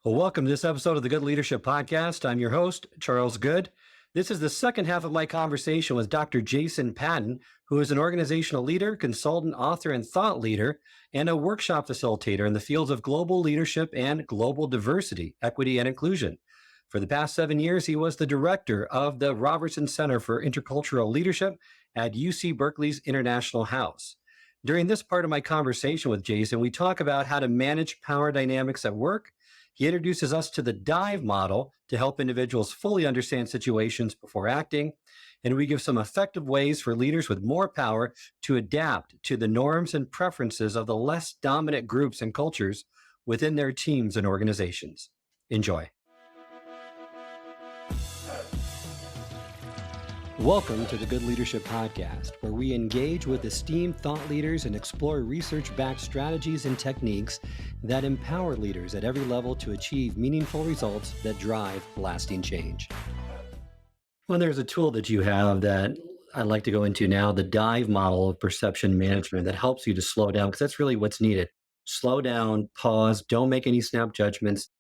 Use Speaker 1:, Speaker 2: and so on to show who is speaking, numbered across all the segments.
Speaker 1: Well, welcome to this episode of the Good Leadership Podcast. I'm your host, Charles Good. This is the second half of my conversation with Dr. Jason Patton, who is an organizational leader, consultant, author, and thought leader, and a workshop facilitator in the fields of global leadership and global diversity, equity, and inclusion. For the past 7 years, he was the director of the Robertson Center for Intercultural Leadership at UC Berkeley's International House. During this part of my conversation with Jason, we talk about how to manage power dynamics at work. He introduces us to the dive model to help individuals fully understand situations before acting. And we give some effective ways for leaders with more power to adapt to the norms and preferences of the less dominant groups and cultures within their teams and organizations. Enjoy. Welcome to the Good Leadership Podcast, where we engage with esteemed thought leaders and explore research-backed strategies and techniques that empower leaders at every level to achieve meaningful results that drive lasting change. Well, there's a tool that you have that I'd like to go into now, the dive model of perception management that helps you to slow down, because that's really what's needed. Slow down, pause, don't make any snap judgments,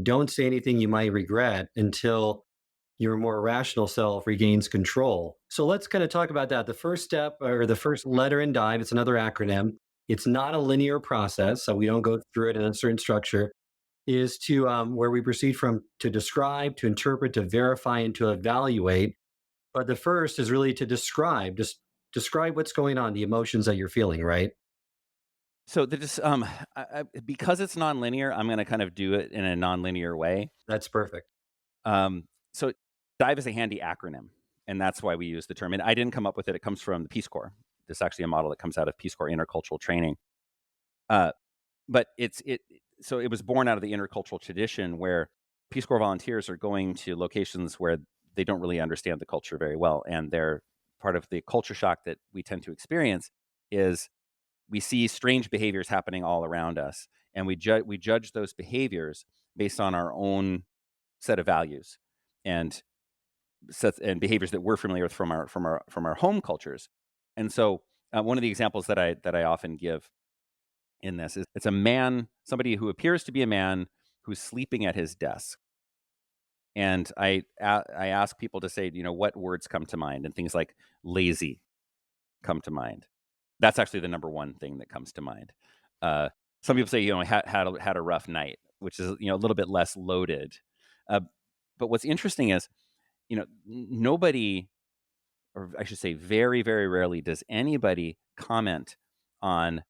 Speaker 1: don't say anything you might regret until your more rational self regains control. So let's kind of talk about that. The first step, or the first letter in dive, it's another acronym. It's not a linear process, so we don't go through it in a certain structure, is to where we proceed from to describe, to interpret, to verify, and to evaluate. But the first is really to describe, just describe what's going on, the emotions that you're feeling, right?
Speaker 2: So because it's nonlinear, I'm going to kind of do it in a nonlinear way.
Speaker 1: That's perfect.
Speaker 2: So DIVE is a handy acronym, and that's why we use the term. And I didn't come up with it; it comes from the Peace Corps. This is actually a model that comes out of Peace Corps intercultural training. But so it was born out of the intercultural tradition where Peace Corps volunteers are going to locations where they don't really understand the culture very well, and they're part of the culture shock that we tend to experience is we see strange behaviors happening all around us, and we judge those behaviors based on our own set of values and behaviors that we're familiar with from our home cultures. And so, one of the examples that I often give in this is it's a man, somebody who appears to be a man who's sleeping at his desk, and I ask people to say, what words come to mind, and things like lazy come to mind. That's actually the number one thing that comes to mind. Some people say, had a rough night, which is, a little bit less loaded. Uh, but what's interesting is, nobody, or I should say very, very rarely does anybody comment on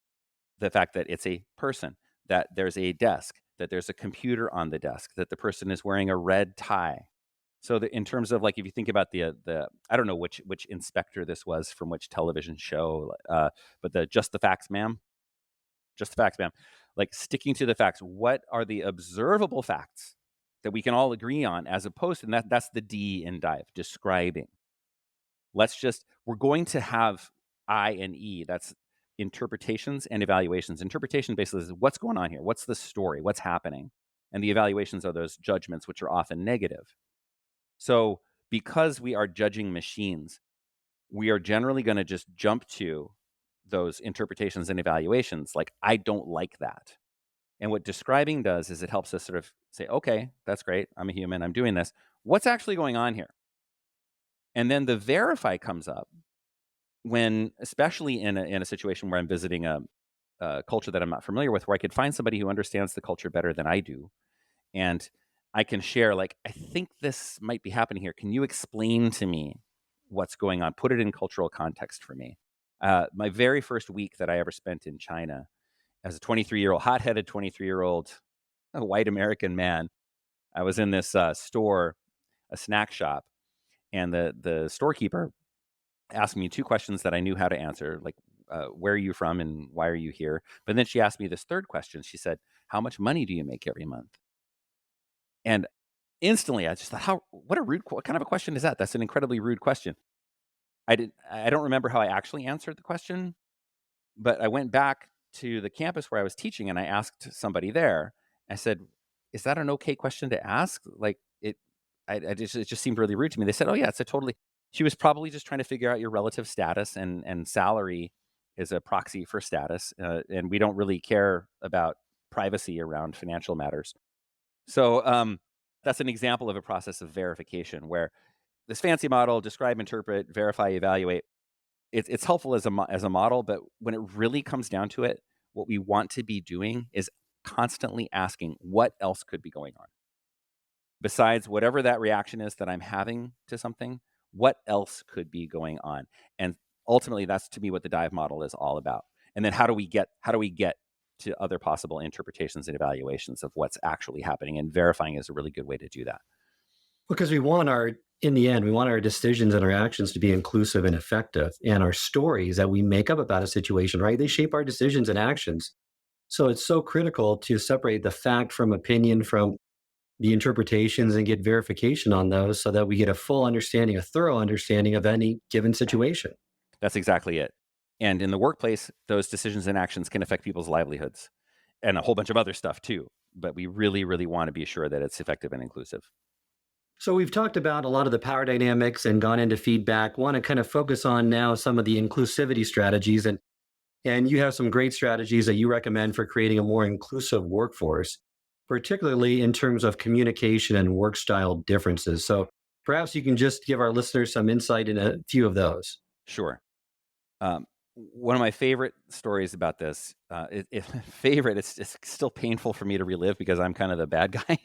Speaker 2: the fact that it's a person, that there's a desk, that there's a computer on the desk, that the person is wearing a red tie. So in terms of, like, if you think about the I don't know which inspector this was from which television show, but the Just the Facts, ma'am, Just the Facts, ma'am, like sticking to the facts. What are the observable facts that we can all agree on, as opposed to, and that's the D in dive, describing. We're going to have I and E. That's interpretations and evaluations. Interpretation basically is what's going on here, what's the story, what's happening, and the evaluations are those judgments, which are often negative. So because we are judging machines, we are generally going to just jump to those interpretations and evaluations. Like, I don't like that. And what describing does is it helps us sort of say, okay, that's great. I'm a human. I'm doing this. What's actually going on here? And then the verify comes up when, especially in a situation where I'm visiting a culture that I'm not familiar with, where I could find somebody who understands the culture better than I do. And I can share, like, I think this might be happening here. Can you explain to me what's going on? Put it in cultural context for me. My very first week that I ever spent in China, as a 23-year-old, hot-headed 23-year-old white American man, I was in this store, a snack shop, and the storekeeper asked me two questions that I knew how to answer, like, where are you from and why are you here? But then she asked me this third question. She said, how much money do you make every month? And instantly, I just thought, what kind of a question is that? That's an incredibly rude question. I don't remember how I actually answered the question, but I went back to the campus where I was teaching and I asked somebody there. I said, "Is that an okay question to ask?" Like, it just seemed really rude to me. They said, "Oh yeah, it's a totally." She was probably just trying to figure out your relative status, and salary is a proxy for status, and we don't really care about privacy around financial matters. So that's an example of a process of verification where this fancy model, describe, interpret, verify, evaluate, it's helpful as a model, but when it really comes down to it, what we want to be doing is constantly asking what else could be going on besides whatever that reaction is that I'm having to something. What else could be going on? And ultimately, that's to me what the dive model is all about. And then how do we get to other possible interpretations and evaluations of what's actually happening? And verifying is a really good way to do that.
Speaker 1: Because in the end, we want our decisions and our actions to be inclusive and effective. And our stories that we make up about a situation, right? They shape our decisions and actions. So it's so critical to separate the fact from opinion from the interpretations and get verification on those so that we get a full understanding, a thorough understanding of any given situation.
Speaker 2: That's exactly it. And in the workplace, those decisions and actions can affect people's livelihoods and a whole bunch of other stuff too. But we really, really want to be sure that it's effective and inclusive.
Speaker 1: So we've talked about a lot of the power dynamics and gone into feedback. Want to kind of focus on now some of the inclusivity strategies, and you have some great strategies that you recommend for creating a more inclusive workforce, particularly in terms of communication and work style differences. So perhaps you can just give our listeners some insight in a few of those.
Speaker 2: Sure. One of my favorite stories about this, favorite, it's still painful for me to relive because I'm kind of the bad guy.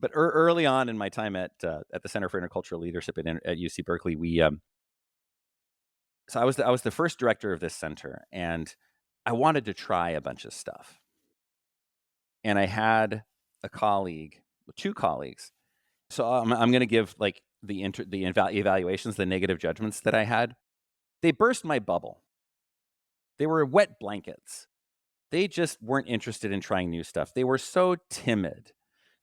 Speaker 2: But early on in my time at the Center for Intercultural Leadership at UC Berkeley, so I was the first director of this center, and I wanted to try a bunch of stuff. And I had two colleagues. So I'm going to give like the evaluations, the negative judgments that I had. They burst my bubble. They were wet blankets. They just weren't interested in trying new stuff. They were so timid.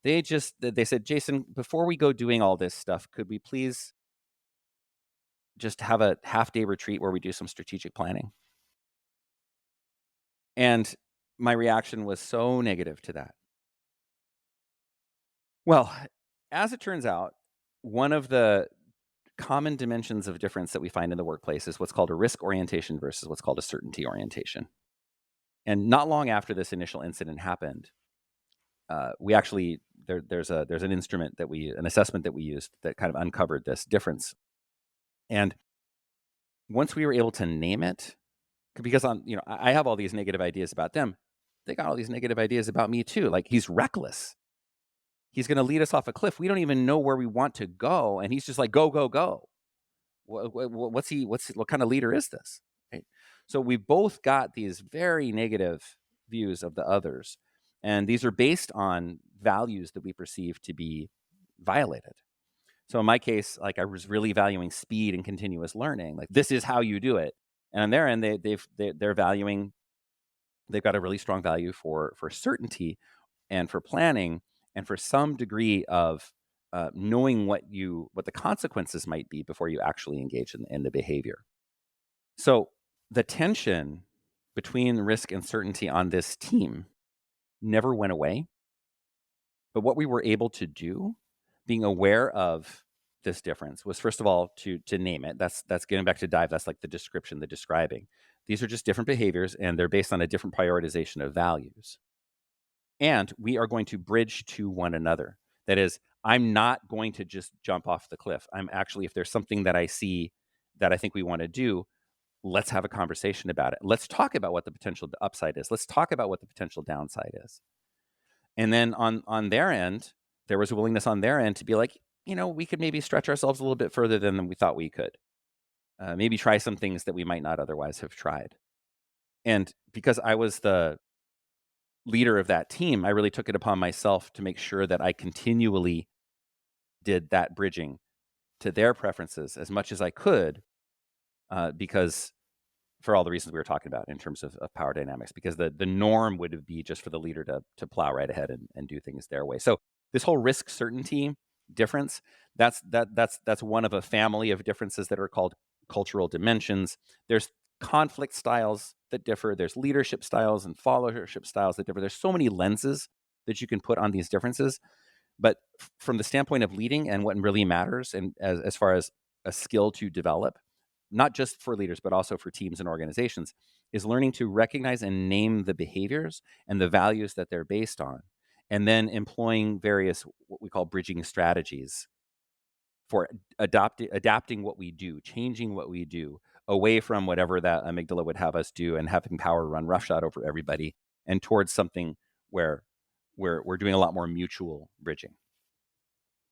Speaker 2: They said, Jason, before we go doing all this stuff, could we please just have a half-day retreat where we do some strategic planning? And my reaction was so negative to that. Well, as it turns out, one of the common dimensions of difference that we find in the workplace is what's called a risk orientation versus what's called a certainty orientation. And not long after this initial incident happened, we actually there's an instrument an assessment that we used that kind of uncovered this difference. And once we were able to name it, because I have all these negative ideas about them, they got all these negative ideas about me too. Like, he's reckless. He's going to lead us off a cliff. We don't even know where we want to go, and he's just like, go, go, go. What kind of leader is this? Right? So we both got these very negative views of the others, and these are based on values that we perceive to be violated. So in my case, like, I was really valuing speed and continuous learning. Like, this is how you do it. And on their end, they're valuing. They've got a really strong value for certainty and for planning and for some degree of knowing what the consequences might be before you actually engage in the behavior. So the tension between risk and certainty on this team never went away. But what we were able to do, being aware of this difference, was first of all to name it. That's getting back to dive. That's like the description, the describing. These are just different behaviors, and they're based on a different prioritization of values. And we are going to bridge to one another. That is, I'm not going to just jump off the cliff. I'm actually, if there's something that I see that I think we want to do, let's have a conversation about it. Let's talk about what the potential upside is. Let's talk about what the potential downside is. And then on their end, there was a willingness on their end to be like, we could maybe stretch ourselves a little bit further than we thought we could. Maybe try some things that we might not otherwise have tried. And because I was the leader of that team, I really took it upon myself to make sure that I continually did that bridging to their preferences as much as I could, because for all the reasons we were talking about in terms of power dynamics, because the norm would be just for the leader to plow right ahead and do things their way. So this whole risk certainty difference, that's one of a family of differences that are called cultural dimensions. There's conflict styles that differ. There's leadership styles and followership styles that differ. There's so many lenses that you can put on these differences. But from the standpoint of leading and what really matters, and as far as a skill to develop, not just for leaders, but also for teams and organizations, is learning to recognize and name the behaviors and the values that they're based on, and then employing various what we call bridging strategies for adapting what we do, changing what we do away from whatever that amygdala would have us do and having power run roughshod over everybody, and towards something where we're doing a lot more mutual bridging.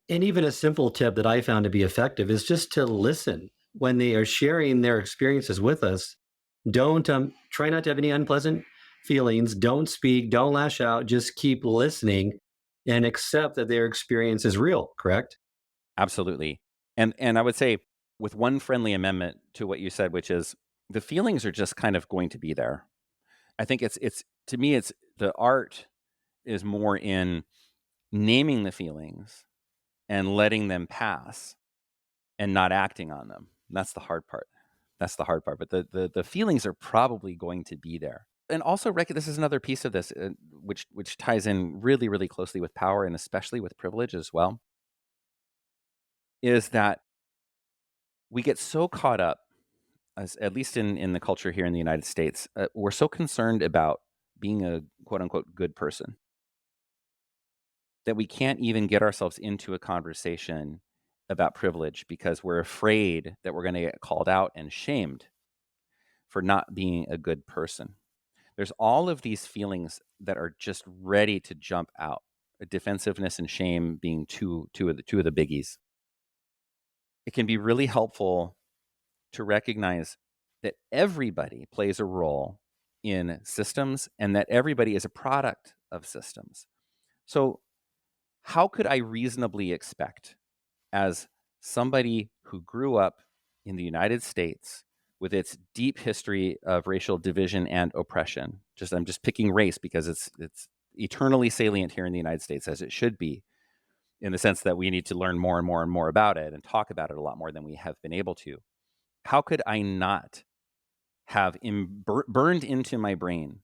Speaker 1: And even a simple tip that I found to be effective is just to listen when they are sharing their experiences with us. Don't try not to have any unpleasant feelings. Don't speak. Don't lash out. Just keep listening and accept that their experience is real. Correct?
Speaker 2: Absolutely. And I would say, with one friendly amendment to what you said, which is the feelings are just kind of going to be there. I think it's to me, it's the art is more in naming the feelings and letting them pass and not acting on them. That's the hard part. That's the hard part. But the feelings are probably going to be there. And also, this is another piece of this, which ties in really, really closely with power, and especially with privilege as well, is that we get so caught up, as at least in the culture here in the United States, we're so concerned about being a quote unquote good person that we can't even get ourselves into a conversation about privilege because we're afraid that we're going to get called out and shamed for not being a good person. There's all of these feelings that are just ready to jump out. Defensiveness and shame being two of the biggies. It can be really helpful to recognize that everybody plays a role in systems and that everybody is a product of systems. So, how could I reasonably expect, as somebody who grew up in the United States with its deep history of racial division and oppression, I'm just picking race because it's eternally salient here in the United States, as it should be, in the sense that we need to learn more and more and more about it and talk about it a lot more than we have been able to. How could I not have burned into my brain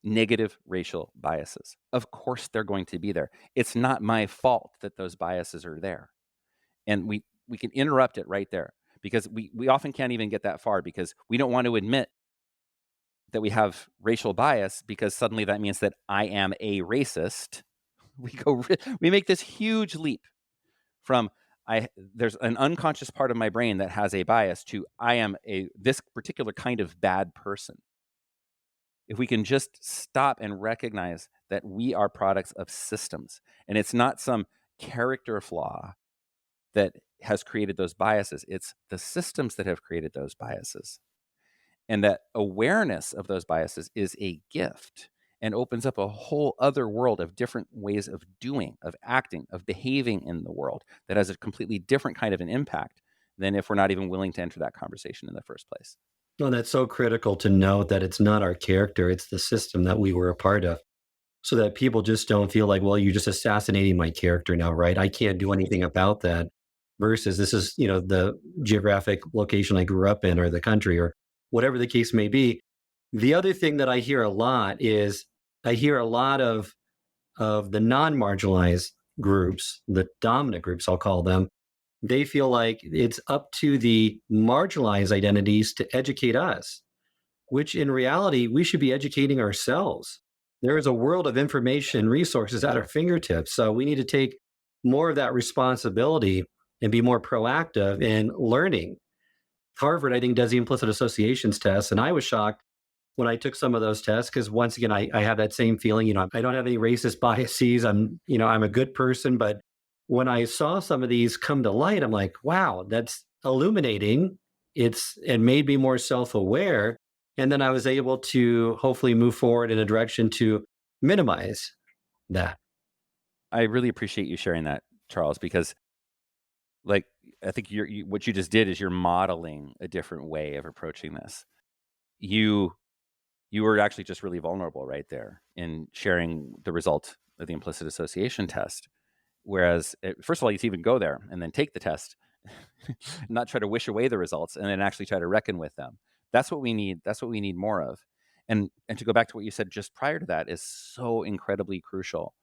Speaker 2: negative racial biases? Of course, they're going to be there. It's not my fault that those biases are there. And we can interrupt it right there, because we often can't even get that far because we don't want to admit that we have racial bias, because suddenly that means that I am a racist. We make this huge leap from there's an unconscious part of my brain that has a bias to I am this particular kind of bad person. If we can just stop and recognize that we are products of systems, and it's not some character flaw that has created those biases, it's the systems that have created those biases. And that awareness of those biases is a gift and opens up a whole other world of different ways of doing, of acting, of behaving in the world that has a completely different kind of an impact than if we're not even willing to enter that conversation in the first place.
Speaker 1: Well, that's so critical to note that it's not our character, it's the system that we were a part of. So that people just don't feel like, well, you're just assassinating my character now, right? I can't do anything about that. Versus this is, the geographic location I grew up in, or the country, or whatever the case may be. The other thing that I hear a lot is I hear a lot of the non-marginalized groups, the dominant groups, I'll call them. They feel like it's up to the marginalized identities to educate us, which in reality, we should be educating ourselves. There is a world of information resources at our fingertips. So we need to take more of that responsibility and be more proactive in learning. Harvard, I think, does the implicit associations test. And I was shocked when I took some of those tests because, once again, I have that same feeling. I don't have any racist biases. I'm a good person. But when I saw some of these come to light, I'm like, wow, that's illuminating. It made me more self-aware. And then I was able to hopefully move forward in a direction to minimize that.
Speaker 2: I really appreciate you sharing that, Charles, because, like, I think what you just did is you're modeling a different way of approaching this. You you were actually just really vulnerable right there in sharing the result of the implicit association test. Whereas, first of all, you to even go there and then take the test, not try to wish away the results, and then actually try to reckon with them. That's what we need. That's what we need more of. And to go back to what you said just prior to that is so incredibly crucial,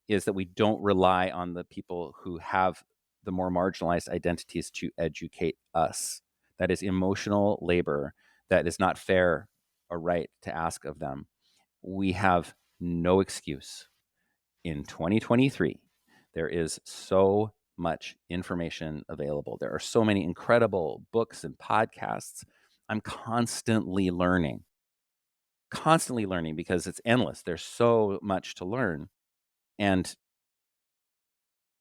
Speaker 2: is that we don't rely on the people who have the more marginalized identities to educate us. That is emotional labor that is not fair or right to ask of them. We have no excuse. in 2023, there is so much information available. There are so many incredible books and podcasts. I'm constantly learning because it's endless. There's so much to learn. And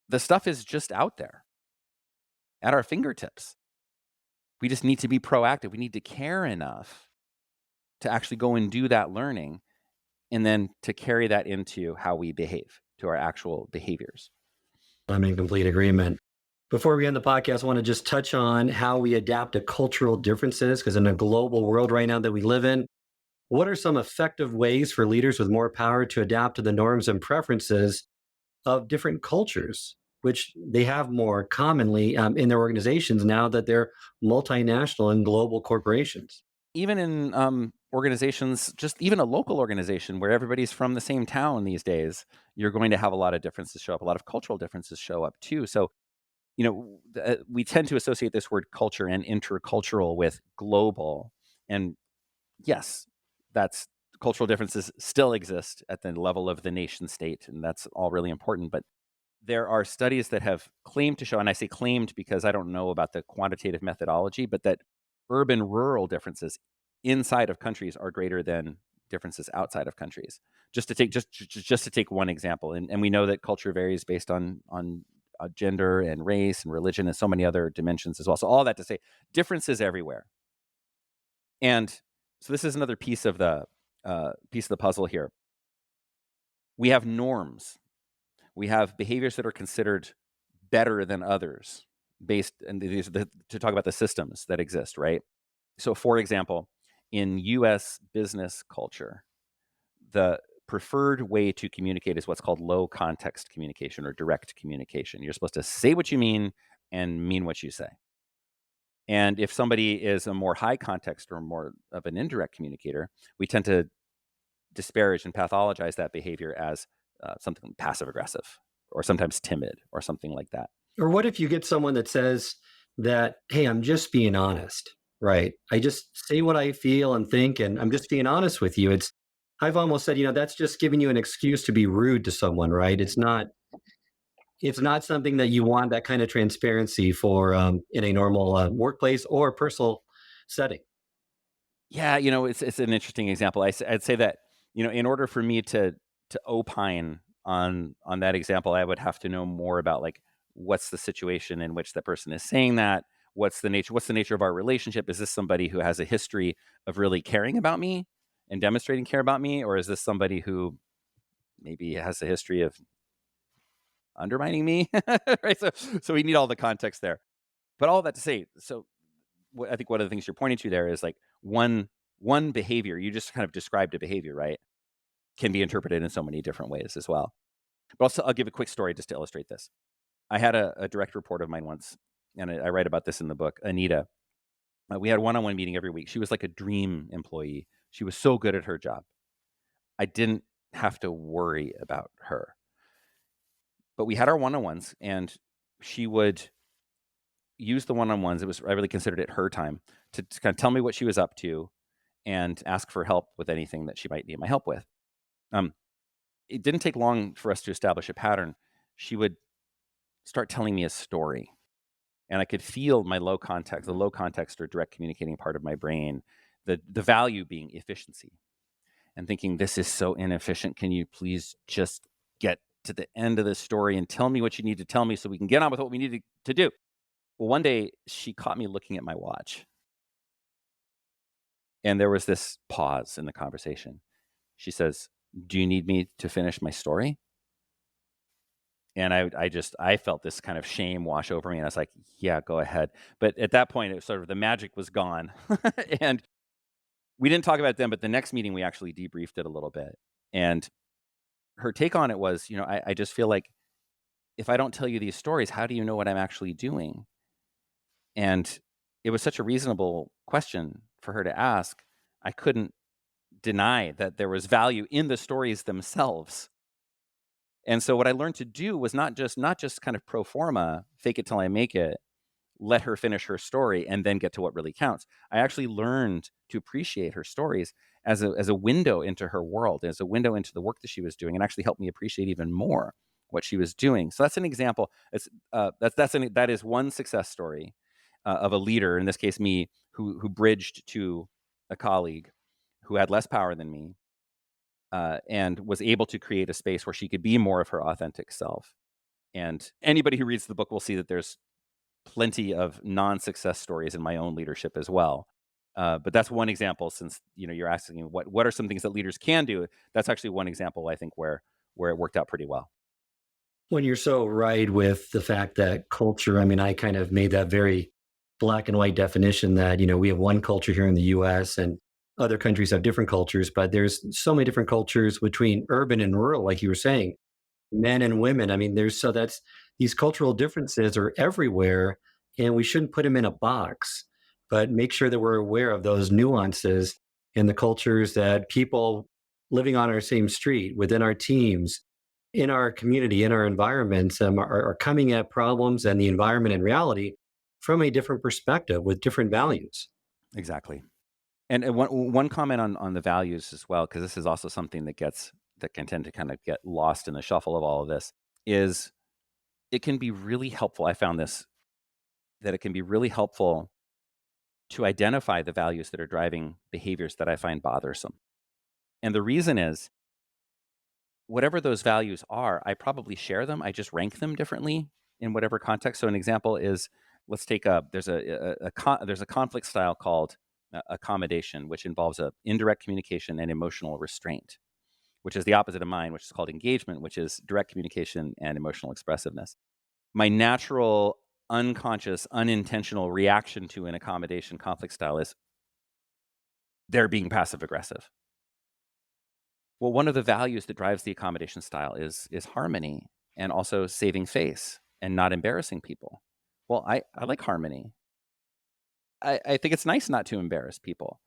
Speaker 2: the stuff is just out there at our fingertips. We just need to be proactive. We need to care enough to actually go and do that learning and then to carry that into how we behave, to our actual behaviors.
Speaker 1: I'm in complete agreement. Before we end the podcast, I want to just touch on how we adapt to cultural differences, because in a global world right now that we live in, what are some effective ways for leaders with more power to adapt to the norms and preferences of different cultures, which they have more commonly in their organizations now that they're multinational and global corporations?
Speaker 2: Even in organizations, just even a local organization where everybody's from the same town these days, you're going to have a lot of differences show up. A lot of cultural differences show up too. So, we tend to associate this word culture and intercultural with global. And yes, that's cultural differences still exist at the level of the nation state, and that's all really important. But there are studies that have claimed to show, and I say claimed because I don't know about the quantitative methodology, but that urban rural differences inside of countries are greater than differences outside of countries. Just to take one example, and we know that culture varies based on gender and race and religion and so many other dimensions as well. So all that to say, differences everywhere. And so this is another piece of the puzzle here. We have norms. We have behaviors that are considered better than others and these are to talk about the systems that exist, right? So for example, in US business culture, the preferred way to communicate is what's called low context communication or direct communication. You're supposed to say what you mean and mean what you say. And if somebody is a more high context or more of an indirect communicator, we tend to disparage and pathologize that behavior as something passive aggressive or sometimes timid or something like that.
Speaker 1: Or what if you get someone that says that, hey, I'm just being honest, right? I just say what I feel and think, and I'm just being honest with you. I've almost said, that's just giving you an excuse to be rude to someone, right? It's not something that you want that kind of transparency for in a normal workplace or personal setting.
Speaker 2: Yeah, it's an interesting example. I'd say that in order for me to opine on that example, I would have to know more about like what's the situation in which that person is saying that. What's the nature of our relationship? Is this somebody who has a history of really caring about me and demonstrating care about me, or is this somebody who maybe has a history of undermining me? Right. So we need all the context there. But all that to say, so I think one of the things you're pointing to there is like one behavior. You just kind of described a behavior, right? Can be interpreted in so many different ways as well. But also, I'll give a quick story just to illustrate this. I had a direct report of mine once, and I write about this in the book, Anita. We had one-on-one meeting every week. She was like a dream employee. She was so good at her job. I didn't have to worry about her. But we had our one-on-ones, and she would use the one-on-ones. I really considered it her time to kind of tell me what she was up to and ask for help with anything that she might need my help with. Um, it didn't take long for us to establish a pattern. She would start telling me a story, and I could feel the low context or direct communicating part of my brain, the value being efficiency, and thinking, this is so inefficient. Can you please just get to the end of the story and tell me what you need to tell me so we can get on with what we need to do? Well, one day she caught me looking at my watch, and there was this pause in the conversation. She says, "Do you need me to finish my story?" And I felt this kind of shame wash over me, and I was like, "Yeah, go ahead." But at that point, it was sort of the magic was gone, and we didn't talk about it then. But the next meeting, we actually debriefed it a little bit, and her take on it was, I just feel like if I don't tell you these stories, how do you know what I'm actually doing? And it was such a reasonable question for her to ask. I couldn't deny that there was value in the stories themselves. And so what I learned to do was not just kind of pro forma, fake it till I make it, let her finish her story and then get to what really counts. I actually learned to appreciate her stories as a window into her world, as a window into the work that she was doing, and actually helped me appreciate even more what she was doing. So that's an example. That is one success story of a leader, in this case me, who bridged to a colleague who had less power than me, and was able to create a space where she could be more of her authentic self. And anybody who reads the book will see that there's plenty of non-success stories in my own leadership as well. But that's one example, since you're asking what are some things that leaders can do. That's actually one example, I think, where it worked out pretty well.
Speaker 1: When you're so right with the fact that culture, I mean, I kind of made that very black and white definition that, we have one culture here in the US and other countries have different cultures, but there's so many different cultures between urban and rural, like you were saying, men and women. I mean, that's these cultural differences are everywhere, and we shouldn't put them in a box, but make sure that we're aware of those nuances in the cultures that people living on our same street, within our teams, in our community, in our environments, are coming at problems and the environment and reality from a different perspective with different values.
Speaker 2: Exactly. And one comment on the values as well, because this is also something that can tend to kind of get lost in the shuffle of all of this, is it can be really helpful. I found this, that it can be really helpful to identify the values that are driving behaviors that I find bothersome. And the reason is, whatever those values are, I probably share them. I just rank them differently in whatever context. So an example is, let's take there's a conflict style called accommodation, which involves indirect communication and emotional restraint, which is the opposite of mine, which is called engagement, which is direct communication and emotional expressiveness. My natural, unconscious, unintentional reaction to an accommodation conflict style is they're being passive aggressive. Well, one of the values that drives the accommodation style is harmony, and also saving face and not embarrassing people. Well, I like harmony. I think it's nice not to embarrass people.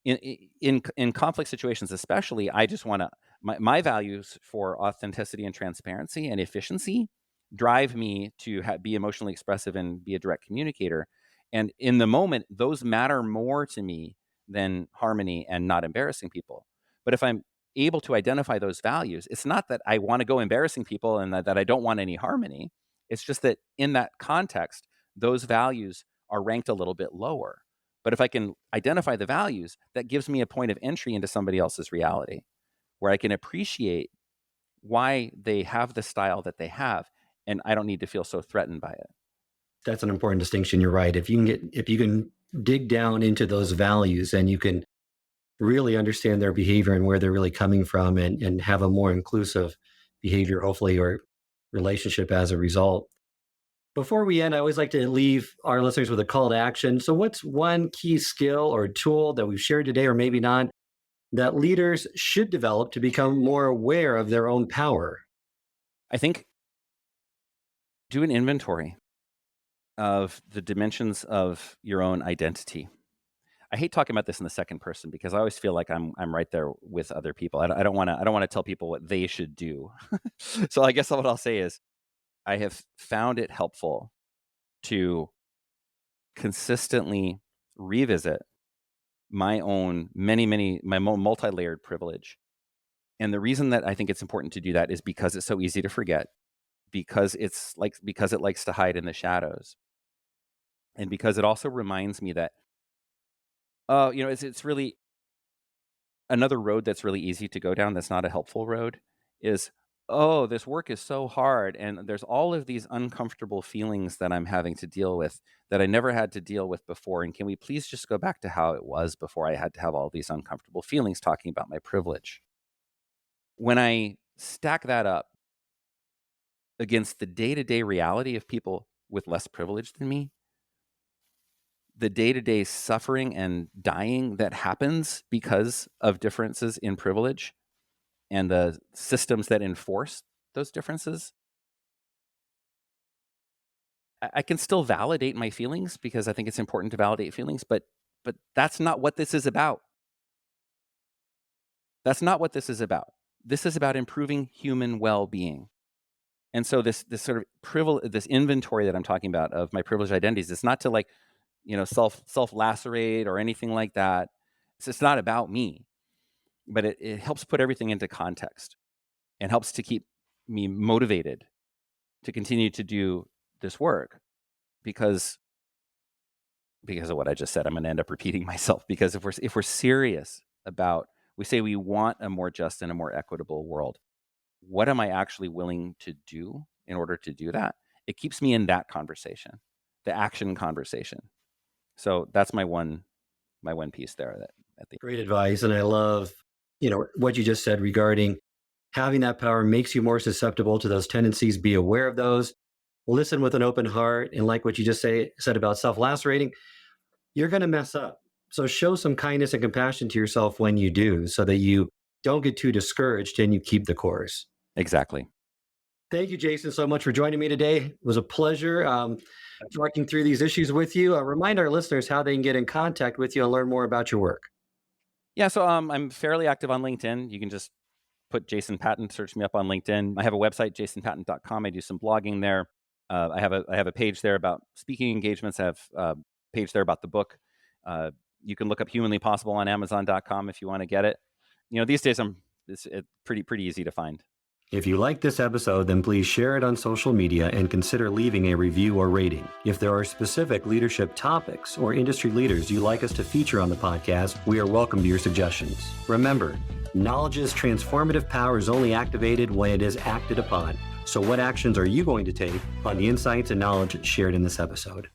Speaker 2: In conflict situations especially, I just want to, my values for authenticity and transparency and efficiency drive me to be emotionally expressive and be a direct communicator. And in the moment, those matter more to me than harmony and not embarrassing people. But if I'm able to identify those values, it's not that I want to go embarrassing people and that I don't want any harmony. It's just that in that context, those values are ranked a little bit lower. But if I can identify the values, that gives me a point of entry into somebody else's reality, where I can appreciate why they have the style that they have, and I don't need to feel so threatened by it.
Speaker 1: That's an important distinction. You're right. If you can dig down into those values and you can really understand their behavior and where they're really coming from, and have a more inclusive behavior, hopefully, or relationship as a result. Before we end, I always like to leave our listeners with a call to action. So, what's one key skill or tool that we've shared today, or maybe not, that leaders should develop to become more aware of their own power?
Speaker 2: I think do an inventory of the dimensions of your own identity. I hate talking about this in the second person because I always feel like I'm right there with other people. I don't want to tell people what they should do. So I guess what I'll say is, I have found it helpful to consistently revisit my own multi-layered privilege. And the reason that I think it's important to do that is because it's so easy to forget, because it likes to hide in the shadows. And because it also reminds me that, it's really another road that's really easy to go down, that's not a helpful road, is, oh, this work is so hard and there's all of these uncomfortable feelings that I'm having to deal with that I never had to deal with before, and can we please just go back to how it was before I had to have all these uncomfortable feelings, talking about my privilege. When I stack that up against the day-to-day reality of people with less privilege than me, the day-to-day suffering and dying that happens because of differences in privilege and the systems that enforce those differences, I can still validate my feelings because I think it's important to validate feelings, but that's not what this is about. That's not what this is about. This is about improving human well-being. And so this sort of privilege, this inventory that I'm talking about of my privileged identities, it's not to like, self lacerate or anything like that. It's not about me, but it helps put everything into context and helps to keep me motivated to continue to do this work because of what I just said. I'm going to end up repeating myself, because if we're serious about, we say we want a more just and a more equitable world, what am I actually willing to do in order to do that? It keeps me in that conversation, the action conversation. So that's my one piece there. That at the
Speaker 1: Great advice. And I love, what you just said regarding having that power makes you more susceptible to those tendencies. Be aware of those, listen with an open heart. And like what you just said about self-lacerating, you're going to mess up. So show some kindness and compassion to yourself when you do, so that you don't get too discouraged and you keep the course.
Speaker 2: Exactly.
Speaker 1: Thank you, Jason, so much for joining me today. It was a pleasure talking through these issues with you. Remind our listeners how they can get in contact with you and learn more about your work.
Speaker 2: Yeah. So I'm fairly active on LinkedIn. You can just put Jason Patton, search me up on LinkedIn. I have a website, jasonpatton.com. I do some blogging there. I have a page there about speaking engagements. I have a page there about the book. You can look up Humanly Possible on Amazon.com if you want to get it. These days it's pretty easy to find.
Speaker 1: If you like this episode, then please share it on social media and consider leaving a review or rating. If there are specific leadership topics or industry leaders you'd like us to feature on the podcast, we are welcome to your suggestions. Remember, knowledge's transformative power is only activated when it is acted upon. So what actions are you going to take on the insights and knowledge shared in this episode?